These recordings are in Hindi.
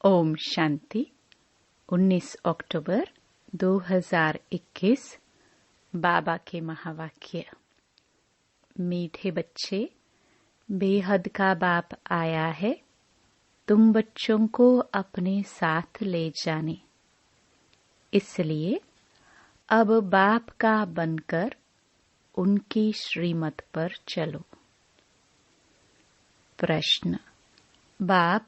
ओम शांति। 19 अक्टूबर 2021। बाबा के महावाक्य। मीठे बच्चे, बेहद का बाप आया है, तुम बच्चों को अपने साथ ले जाने। इसलिए अब बाप का बनकर उनकी श्रीमत पर चलो। प्रश्न। बाप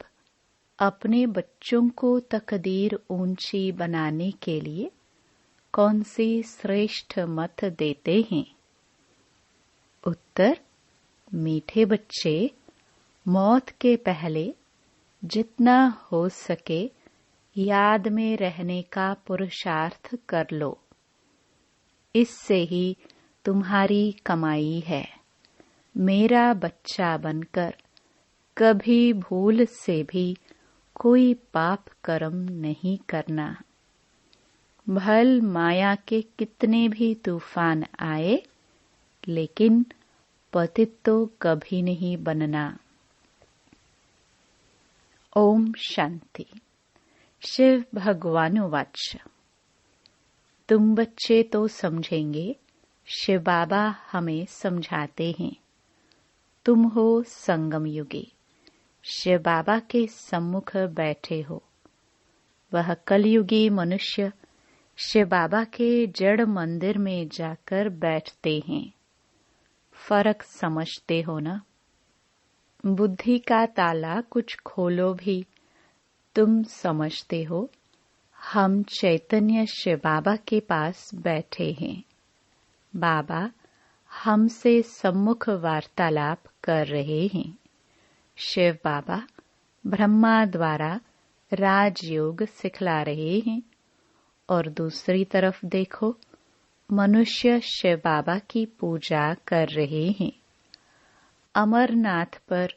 अपने बच्चों को तकदीर ऊंची बनाने के लिए कौन सी श्रेष्ठ मत देते हैं? उत्तर। मीठे बच्चे, मौत के पहले जितना हो सके याद में रहने का पुरुषार्थ कर लो। इससे ही तुम्हारी कमाई है। मेरा बच्चा बनकर कभी भूल से भी कोई पाप कर्म नहीं करना। भल माया के कितने भी तूफान आए, लेकिन पतित तो कभी नहीं बनना। ओम शांति। शिव भगवान वाच। तुम बच्चे तो समझेंगे, शिव बाबा हमें समझाते हैं। तुम हो संगम युगी, शिव बाबा के सम्मुख बैठे हो। वह कलयुगी मनुष्य शिव बाबा के जड़ मंदिर में जाकर बैठते हैं। फर्क समझते हो ना? बुद्धि का ताला कुछ खोलो भी तुम समझते हो। हम चैतन्य शिव बाबा के पास बैठे हैं। बाबा हमसे सम्मुख वार्तालाप कर रहे हैं। शिव बाबा ब्रह्मा द्वारा राजयोग सिखला रहे हैं और दूसरी तरफ देखो, मनुष्य शिव बाबा की पूजा कर रहे हैं। अमरनाथ पर,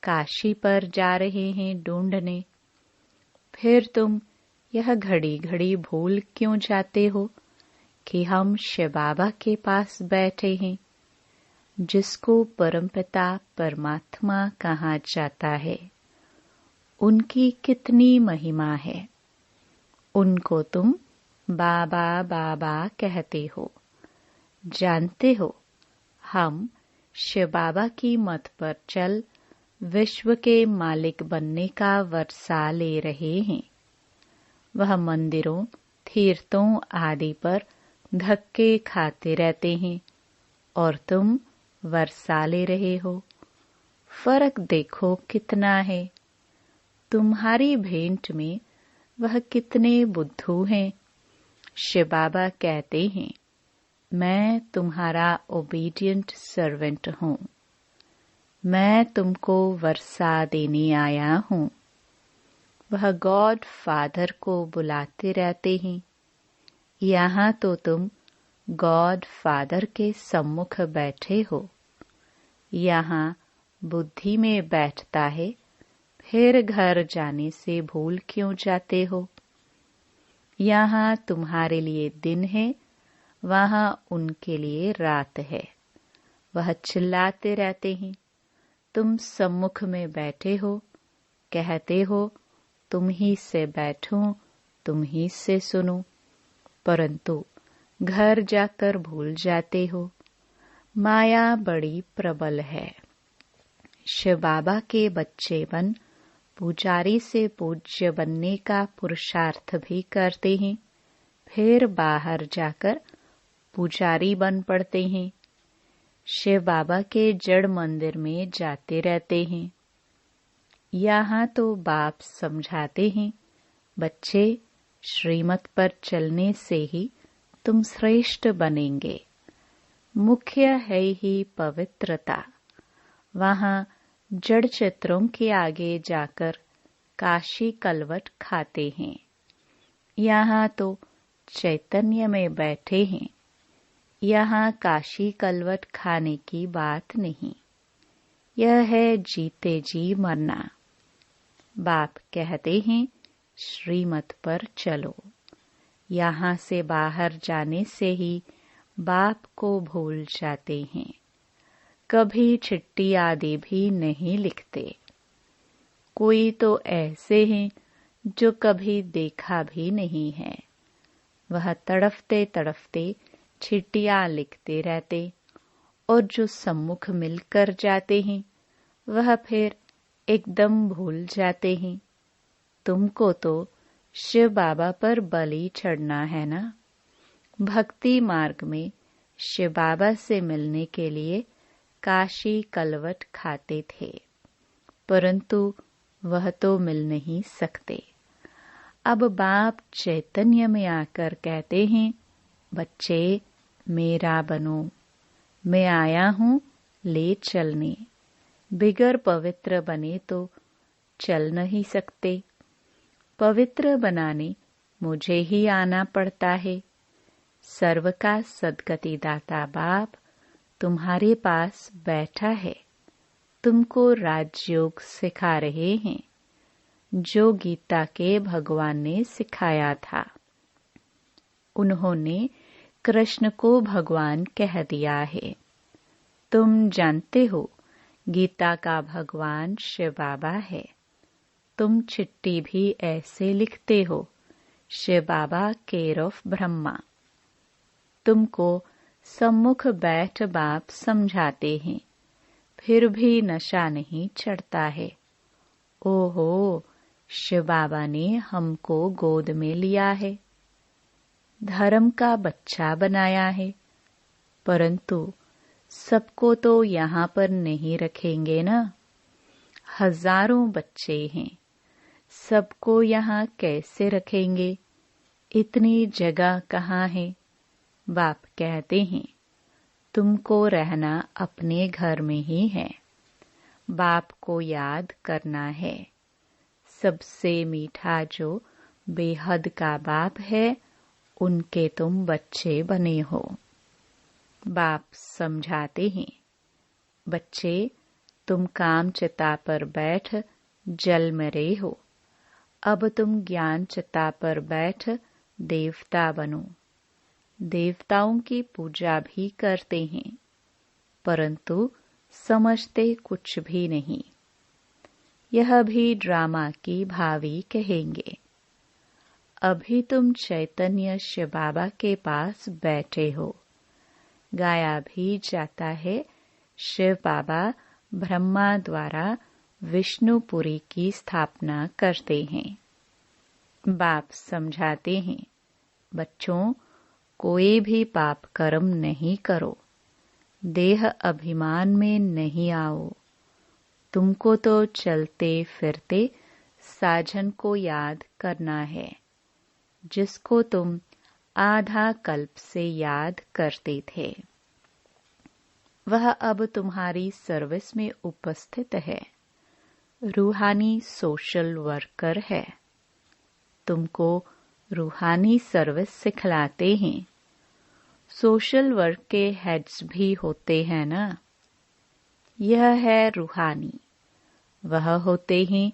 काशी पर जा रहे हैं ढूंढने। फिर तुम यह घड़ी घड़ी भूल क्यों जाते हो कि हम शिव बाबा के पास बैठे हैं, जिसको परमपिता परमात्मा कहा जाता है। उनकी कितनी महिमा है। उनको तुम बाबा बाबा कहते हो। जानते हो, हम शिव बाबा की मत पर चल विश्व के मालिक बनने का वर्षा ले रहे हैं। वह मंदिरों, तीर्थों आदि पर धक्के खाते रहते हैं और तुम वर्षा ले रहे हो। फर्क देखो कितना है। तुम्हारी भेंट में वह कितने बुद्धू हैं। शिव बाबा कहते हैं, मैं तुम्हारा ओबीडिएंट सर्वेंट हूँ। मैं तुमको वर्षा देने आया हूँ। वह गॉड फादर को बुलाते रहते हैं। यहाँ तो तुम गॉड फादर के सम्मुख बैठे हो। यहाँ बुद्धि में बैठता है, फिर घर जाने से भूल क्यों जाते हो? यहाँ तुम्हारे लिए दिन है, वहाँ उनके लिए रात है। वह चिल्लाते रहते हैं, तुम सम्मुख में बैठे हो, कहते हो तुम ही से बैठूं, तुम ही से सुनूं, परंतु घर जाकर भूल जाते हो। माया बड़ी प्रबल है। शिव बाबा के बच्चे बन पुजारी से पूज्य बनने का पुरुषार्थ भी करते हैं, फिर बाहर जाकर पुजारी बन पड़ते हैं। शिव बाबा के जड़ मंदिर में जाते रहते हैं। यहाँ तो बाप समझाते हैं, बच्चे, श्रीमत पर चलने से ही तुम श्रेष्ठ बनेंगे। मुख्य है ही पवित्रता। वहाँ जड़ चित्रों के आगे जाकर काशी कलवट खाते हैं। यहाँ तो चैतन्य में बैठे हैं। यहाँ काशी कलवट खाने की बात नहीं। यह है जीते जी मरना। बाप कहते हैं, श्रीमत पर चलो। यहाँ से बाहर जाने से ही बाप को भूल जाते हैं। कभी चिट्ठी आदि भी नहीं लिखते। कोई तो ऐसे हैं जो कभी देखा भी नहीं है। वह तड़फते तड़फते चिट्ठियां लिखते रहते और जो सम्मुख मिलकर जाते हैं वह फिर एकदम भूल जाते हैं। तुमको तो शिव बाबा पर बलि चढ़ना है ना। भक्ति मार्ग में शिव बाबा से मिलने के लिए काशी कलवट खाते थे, परंतु वह तो मिल नहीं सकते। अब बाप चैतन्य में आकर कहते हैं, बच्चे मेरा बनो, मैं आया हूँ ले चलने। बिगर पवित्र बने तो चल नहीं सकते। पवित्र बनाने मुझे ही आना पड़ता है। सर्व का सद्गति दाता बाप तुम्हारे पास बैठा है, तुमको राजयोग सिखा रहे हैं, जो गीता के भगवान ने सिखाया था। उन्होंने कृष्ण को भगवान कह दिया है। तुम जानते हो गीता का भगवान शिव बाबा है। तुम चिट्ठी भी ऐसे लिखते हो, शिव बाबा केयर ऑफ ब्रह्मा। तुमको सम्मुख बैठ बाप समझाते हैं, फिर भी नशा नहीं चढ़ता है। ओहो, शिव बाबा ने हमको गोद में लिया है, धर्म का बच्चा बनाया है, परंतु सबको तो यहाँ पर नहीं रखेंगे ना। हजारों बच्चे हैं, सबको यहाँ कैसे रखेंगे? इतनी जगह कहाँ है? बाप कहते हैं, तुमको रहना अपने घर में ही है। बाप को याद करना है। सबसे मीठा जो बेहद का बाप है, उनके तुम बच्चे बने हो। बाप समझाते हैं, बच्चे तुम काम चिता पर बैठ जल में रहे हो, अब तुम ज्ञान चिता पर बैठ देवता बनो। देवताओं की पूजा भी करते हैं, परंतु समझते कुछ भी नहीं। यह भी ड्रामा की भावी कहेंगे। अभी तुम चैतन्य शिव बाबा के पास बैठे हो। गाया भी जाता है, शिव बाबा ब्रह्मा द्वारा विष्णुपुरी की स्थापना करते हैं। बाप समझाते हैं, बच्चों कोई भी पाप कर्म नहीं करो, देह अभिमान में नहीं आओ। तुमको तो चलते फिरते साजन को याद करना है, जिसको तुम आधा कल्प से याद करते थे। वह अब तुम्हारी सर्विस में उपस्थित है, रूहानी सोशल वर्कर है। तुमको रूहानी सर्विस सिखलाते हैं। सोशल वर्क के हेड्स भी होते हैं ना। यह है रूहानी। वह होते हैं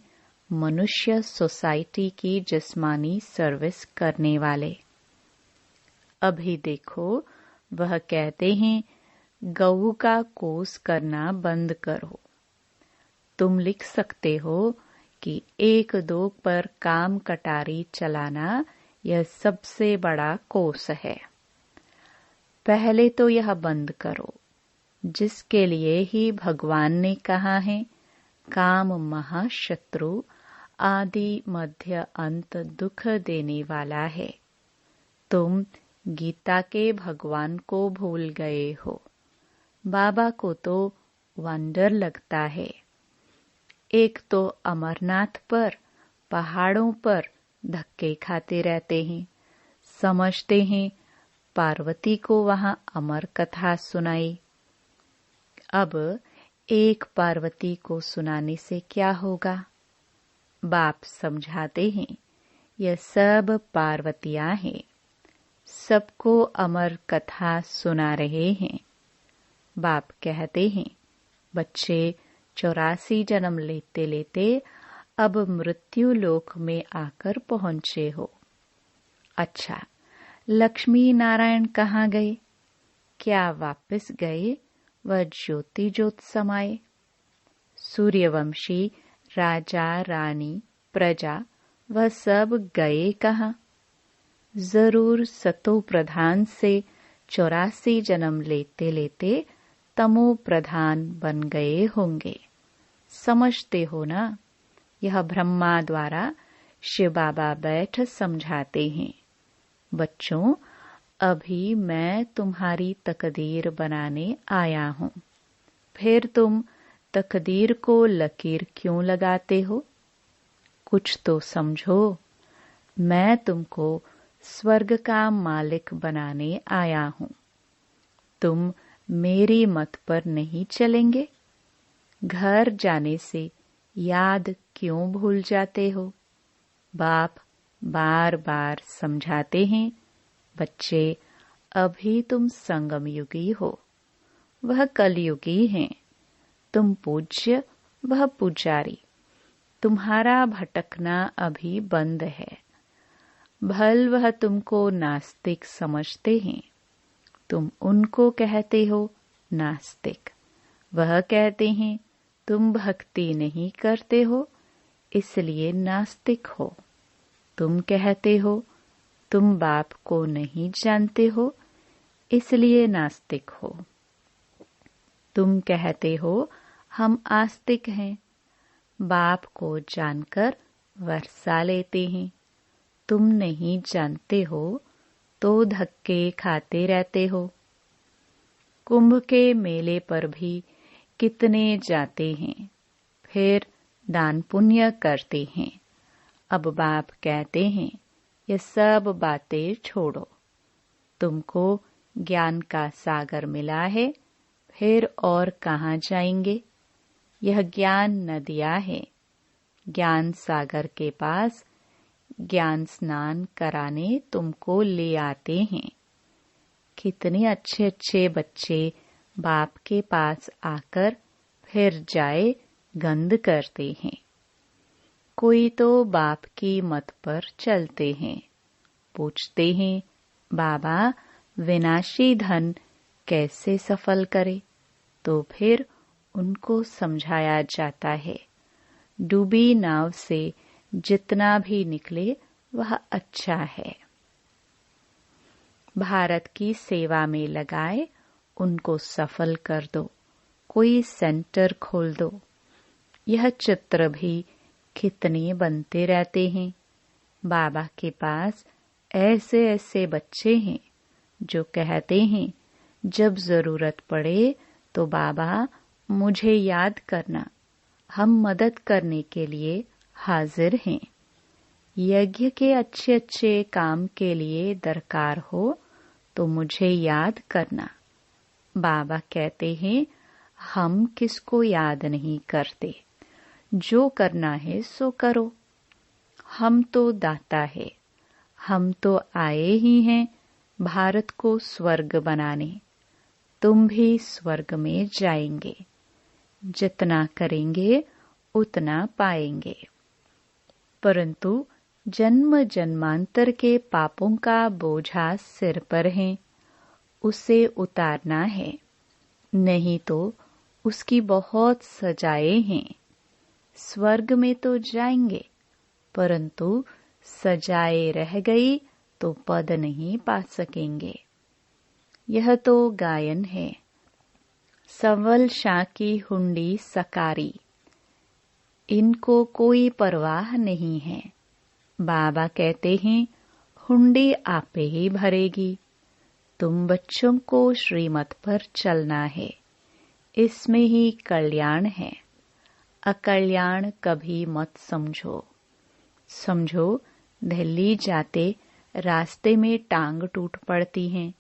मनुष्य सोसाइटी की जिस्मानी सर्विस करने वाले। अभी देखो, वह कहते हैं गऊ का कोस करना बंद करो। तुम लिख सकते हो कि 1-2 पर काम कटारी चलाना यह सबसे बड़ा कोस है। पहले तो यह बंद करो, जिसके लिए ही भगवान ने कहा है, काम महाशत्रु आदि मध्य अंत दुख देने वाला है। तुम गीता के भगवान को भूल गए हो। बाबा को तो वंडर लगता है। एक तो अमरनाथ पर पहाड़ों पर धक्के खाते रहते हैं, समझते हैं पार्वती को वहां अमर कथा सुनाई। अब एक पार्वती को सुनाने से क्या होगा? बाप समझाते हैं, यह सब पार्वतियां हैं, सबको अमर कथा सुना रहे हैं। बाप कहते हैं, बच्चे 84 जन्म लेते लेते अब मृत्यु लोक में आकर पहुंचे हो। अच्छा, लक्ष्मी नारायण कहाँ गए? क्या वापस गए? वह ज्योति ज्योत समाये। सूर्यवंशी राजा रानी प्रजा वह सब गए कहाँ? जरूर सतो प्रधान से 84 जन्म लेते लेते तमो प्रधान बन गए होंगे। समझते हो ना? यह ब्रह्मा द्वारा शिव बाबा बैठ समझाते हैं। बच्चों, अभी मैं तुम्हारी तकदीर बनाने आया हूँ। फिर तुम तकदीर को लकीर क्यों लगाते हो? कुछ तो समझो। मैं तुमको स्वर्ग का मालिक बनाने आया हूँ। तुम मेरी मत पर नहीं चलेंगे? घर जाने से याद क्यों भूल जाते हो? बाप बार बार समझाते हैं, बच्चे अभी तुम संगम युगी हो, वह कलयुगी हैं। तुम पूज्य, वह पुजारी। तुम्हारा भटकना अभी बंद है। भल वह तुमको नास्तिक समझते हैं। तुम उनको कहते हो नास्तिक। वह कहते हैं तुम भक्ति नहीं करते हो, इसलिए नास्तिक हो। तुम कहते हो तुम बाप को नहीं जानते हो, इसलिए नास्तिक हो। तुम कहते हो हम आस्तिक हैं, बाप को जानकर वर्षा लेते हैं। तुम नहीं जानते हो तो धक्के खाते रहते हो। कुंभ के मेले पर भी कितने जाते हैं, फिर दान पुण्य करते हैं। अब बाप कहते हैं ये सब बातें छोड़ो। तुमको ज्ञान का सागर मिला है, फिर और कहाँ जाएंगे? यह ज्ञान नदियाँ है। ज्ञान सागर के पास ज्ञान स्नान कराने तुमको ले आते हैं। कितने अच्छे अच्छे बच्चे बाप के पास आकर फिर जाए गंद करते हैं। कोई तो बाप की मत पर चलते हैं। पूछते हैं बाबा विनाशी धन कैसे सफल करे? तो फिर उनको समझाया जाता है डूबी नाव से जितना भी निकले वह अच्छा है। भारत की सेवा में लगाए उनको सफल कर दो। कोई सेंटर खोल दो। यह चित्र भी कितने बनते रहते हैं। बाबा के पास ऐसे ऐसे बच्चे हैं जो कहते हैं जब जरूरत पड़े तो बाबा मुझे याद करना, हम मदद करने के लिए हाजिर हैं। यज्ञ के अच्छे अच्छे काम के लिए दरकार हो तो मुझे याद करना। बाबा कहते हैं हम किसको याद नहीं करते, जो करना है सो करो। हम तो दाता है, हम तो आए ही हैं भारत को स्वर्ग बनाने। तुम भी स्वर्ग में जाएंगे। जितना करेंगे उतना पाएंगे। परंतु जन्म जन्मांतर के पापों का बोझा सिर पर है, उसे उतारना है। नहीं तो उसकी बहुत सजाएं हैं। स्वर्ग में तो जाएंगे, परंतु सजाए रह गई तो पद नहीं पा सकेंगे। यह तो गायन है। संवल शाह की हुंडी सकारी, इनको कोई परवाह नहीं है। बाबा कहते हैं हुंडी आपे ही भरेगी। तुम बच्चों को श्रीमत पर चलना है, इसमें ही कल्याण है। अकल्याण कभी मत समझो। समझो दिल्ली जाते रास्ते में टांग टूट पड़ती है,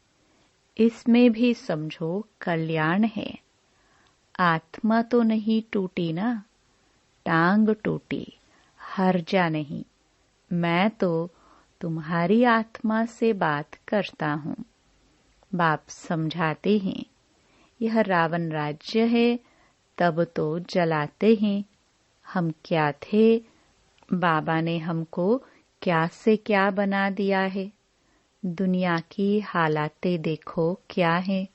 इसमें भी समझो कल्याण है। आत्मा तो नहीं टूटी ना, टांग टूटी, हर्जा नहीं। मैं तो तुम्हारी आत्मा से बात करता हूँ। बाप समझाते हैं यह रावण राज्य है, तब तो जलाते हैं। हम क्या थे? बाबा ने हमको क्या से क्या बना दिया है। दुनिया की हालातें देखो क्या है।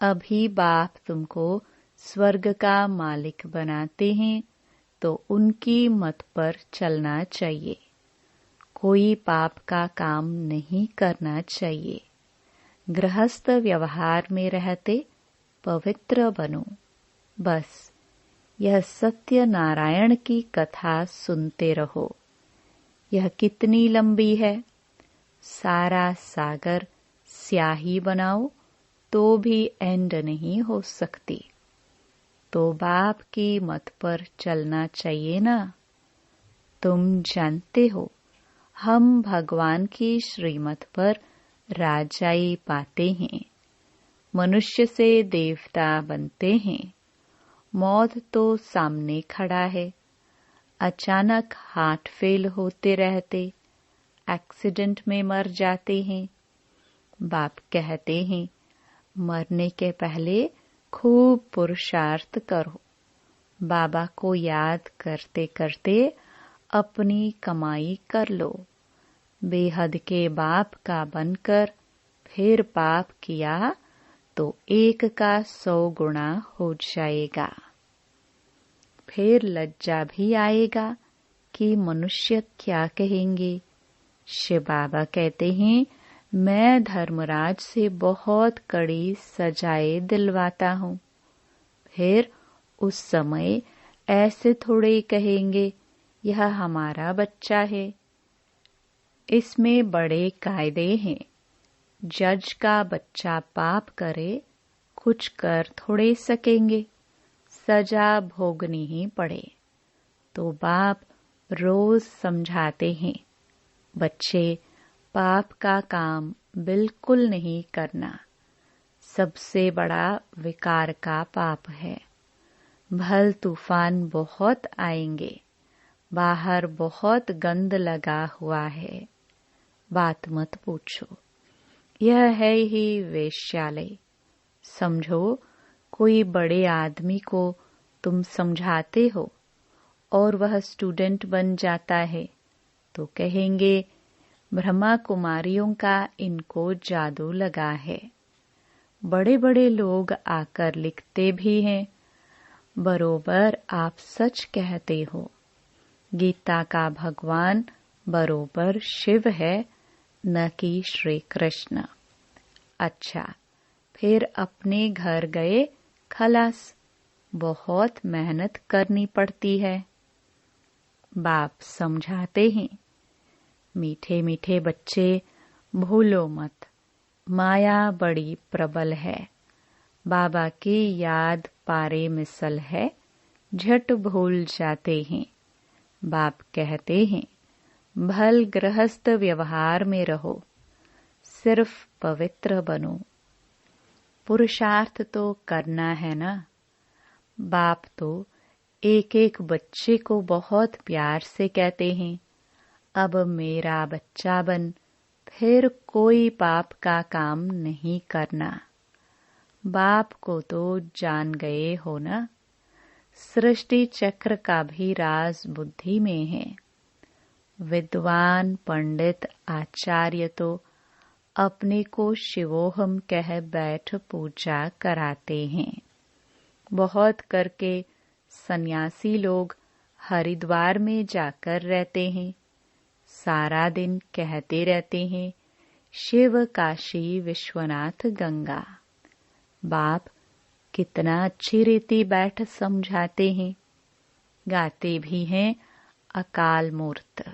अभी बाप तुमको स्वर्ग का मालिक बनाते हैं, तो उनकी मत पर चलना चाहिए। कोई पाप का काम नहीं करना चाहिए। गृहस्थ व्यवहार में रहते पवित्र बनो। बस यह सत्य नारायण की कथा सुनते रहो। यह कितनी लंबी है। सारा सागर स्याही बनाओ तो भी एंड नहीं हो सकती। तो बाप की मत पर चलना चाहिए ना। तुम जानते हो हम भगवान की श्रीमत पर राजाई पाते हैं। मनुष्य से देवता बनते हैं। मौत तो सामने खड़ा है। अचानक हार्ट फेल होते रहते, एक्सीडेंट में मर जाते हैं। बाप कहते हैं मरने के पहले खूब पुरुषार्थ करो। बाबा को याद करते करते अपनी कमाई कर लो। बेहद के बाप का बनकर फिर पाप किया तो 1 का 100 गुना हो जाएगा। फिर लज्जा भी आएगा कि मनुष्य क्या कहेंगे। शिव बाबा कहते हैं मैं धर्मराज से बहुत कड़ी सजाएं दिलवाता हूँ। फिर उस समय ऐसे थोड़े कहेंगे यह हमारा बच्चा है। इसमें बड़े कायदे हैं। जज का बच्चा पाप करे कुछ कर थोड़े सकेंगे, सजा भोगनी ही पड़े। तो बाप रोज समझाते हैं बच्चे पाप का काम बिल्कुल नहीं करना। सबसे बड़ा विकार का पाप है। भल तूफान बहुत आएंगे। बाहर बहुत गंद लगा हुआ है। बात मत पूछो। यह है ही वेश्यालय। समझो कोई बड़े आदमी को तुम समझाते हो और वह स्टूडेंट बन जाता है तो कहेंगे ब्रह्मा कुमारियों का इनको जादू लगा है। बड़े बड़े लोग आकर लिखते भी हैं बरोबर आप सच कहते हो। गीता का भगवान बरोबर शिव है न कि श्री कृष्ण। अच्छा फिर अपने घर गए खलास। बहुत मेहनत करनी पड़ती है। बाप समझाते हैं मीठे मीठे बच्चे भूलो मत, माया बड़ी प्रबल है। बाबा की याद पारे मिसल है, झट भूल जाते हैं। बाप कहते हैं भल गृहस्थ व्यवहार में रहो, सिर्फ पवित्र बनो। पुरुषार्थ तो करना है ना। बाप तो एक एक बच्चे को बहुत प्यार से कहते हैं अब मेरा बच्चा बन, फिर कोई पाप का काम नहीं करना। बाप को तो जान गए हो ना। सृष्टि चक्र का भी राज बुद्धि में है। विद्वान पंडित आचार्य तो अपने को शिवोहम कह बैठ पूजा कराते हैं। बहुत करके सन्यासी लोग हरिद्वार में जाकर रहते हैं। सारा दिन कहते रहते हैं शिव काशी विश्वनाथ गंगा। बाप कितना अच्छी रीति बैठ समझाते हैं। गाते भी हैं अकाल मूर्त।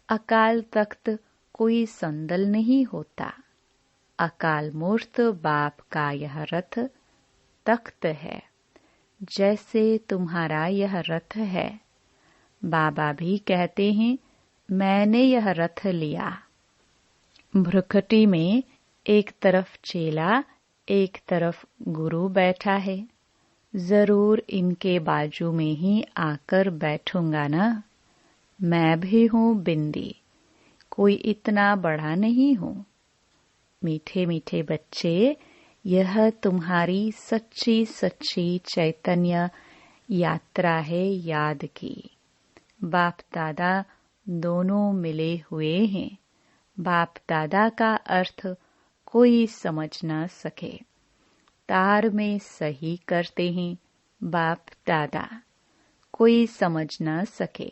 अकाल तख्त कोई संदल नहीं होता। अकाल मूर्त बाप का यह रथ तख्त है, जैसे तुम्हारा यह रथ है। बाबा भी कहते हैं मैंने यह रथ लिया। भ्रुकुटी में एक तरफ चेला एक तरफ गुरु बैठा है। जरूर इनके बाजू में ही आकर बैठूंगा ना। मैं भी हूँ बिंदी, कोई इतना बड़ा नहीं हूँ। मीठे मीठे बच्चे, यह तुम्हारी सच्ची सच्ची चैतन्य यात्रा है याद की। बाप दादा दोनों मिले हुए हैं। बाप दादा का अर्थ कोई समझ न सके। तार में सही करते हैं बाप दादा। कोई समझ न सके।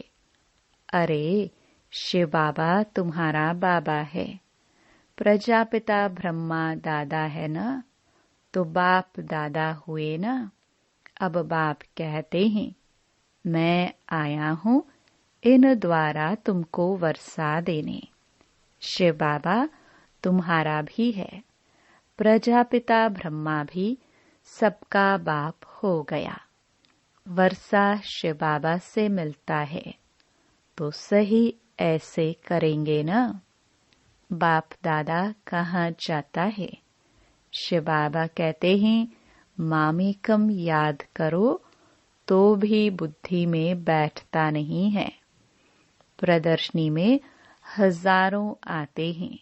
अरे शिव बाबा तुम्हारा बाबा है, प्रजापिता ब्रह्मा दादा है ना, तो बाप दादा हुए ना। अब बाप कहते हैं मैं आया हूँ इन द्वारा तुमको वर्षा देने। शिव बाबा तुम्हारा भी है, प्रजापिता ब्रह्मा भी सबका बाप हो गया। वर्षा शिव बाबा से मिलता है तो सही ऐसे करेंगे ना। बाप दादा कहाँ जाता है? शिव बाबा कहते हैं मामेकम याद करो तो भी बुद्धि में बैठता नहीं है। प्रदर्शनी में हजारों आते हैं,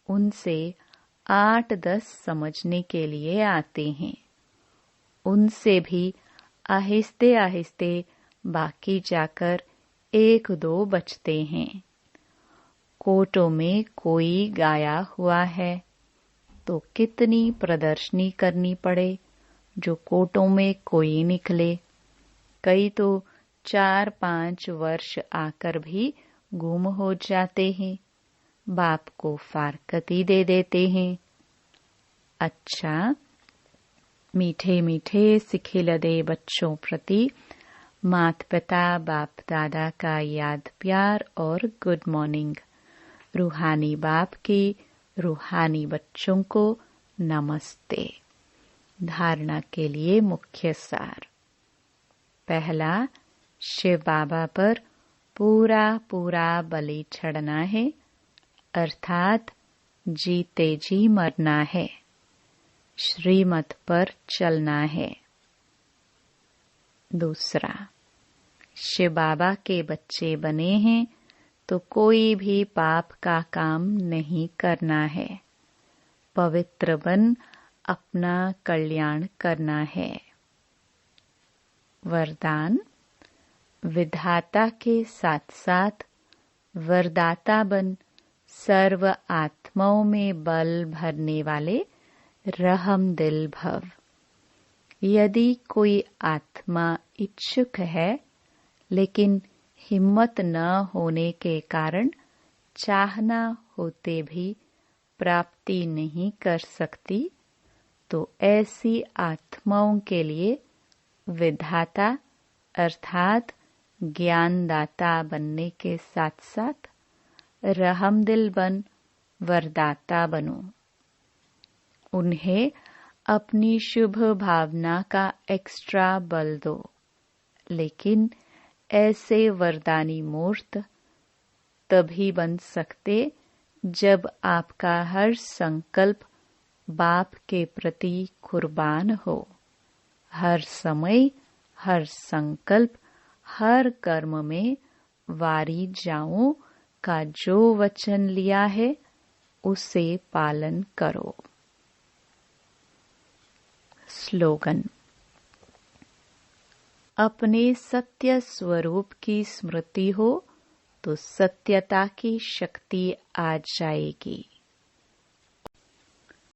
उनसे 8-10 समझने के लिए आते हैं। उनसे भी आहिस्ते आहिस्ते बाकी जाकर 1-2 बचते हैं। कोटों में कोई गाया हुआ है तो कितनी प्रदर्शनी करनी पड़े जो कोटों में कोई निकले। कई तो 4-5 वर्ष आकर भी गुम हो जाते हैं, बाप को फारकती दे देते हैं। अच्छा, मीठे मीठे सिखिलदे बच्चों प्रति मात पिता बाप दादा का याद प्यार और गुड मॉर्निंग। रूहानी बाप की रूहानी बच्चों को नमस्ते। धारणा के लिए मुख्य सार। पहला, शिव बाबा पर पूरा पूरा बलि चढ़ना है, अर्थात जीते जी मरना है, श्रीमत पर चलना है। दूसरा, शिव बाबा के बच्चे बने हैं तो कोई भी पाप का काम नहीं करना है, पवित्र बन अपना कल्याण करना है। वरदान, विधाता के साथ साथ वरदाता बन सर्व आत्माओं में बल भरने वाले रहम दिल भव। यदि कोई आत्मा इच्छुक है लेकिन हिम्मत न होने के कारण चाहना होते भी प्राप्ति नहीं कर सकती, तो ऐसी आत्माओं के लिए विधाता अर्थात ज्ञानदाता बनने के साथ साथ रहमदिल बन वरदाता बनो। उन्हें अपनी शुभ भावना का एक्स्ट्रा बल दो, लेकिन ऐसे वरदानी मूर्त तभी बन सकते जब आपका हर संकल्प बाप के प्रति कुर्बान हो। हर समय, हर संकल्प, हर कर्म में वारी जाओ का जो वचन लिया है उसे पालन करो। स्लोगन, अपने सत्य स्वरूप की स्मृति हो तो सत्यता की शक्ति आ जाएगी।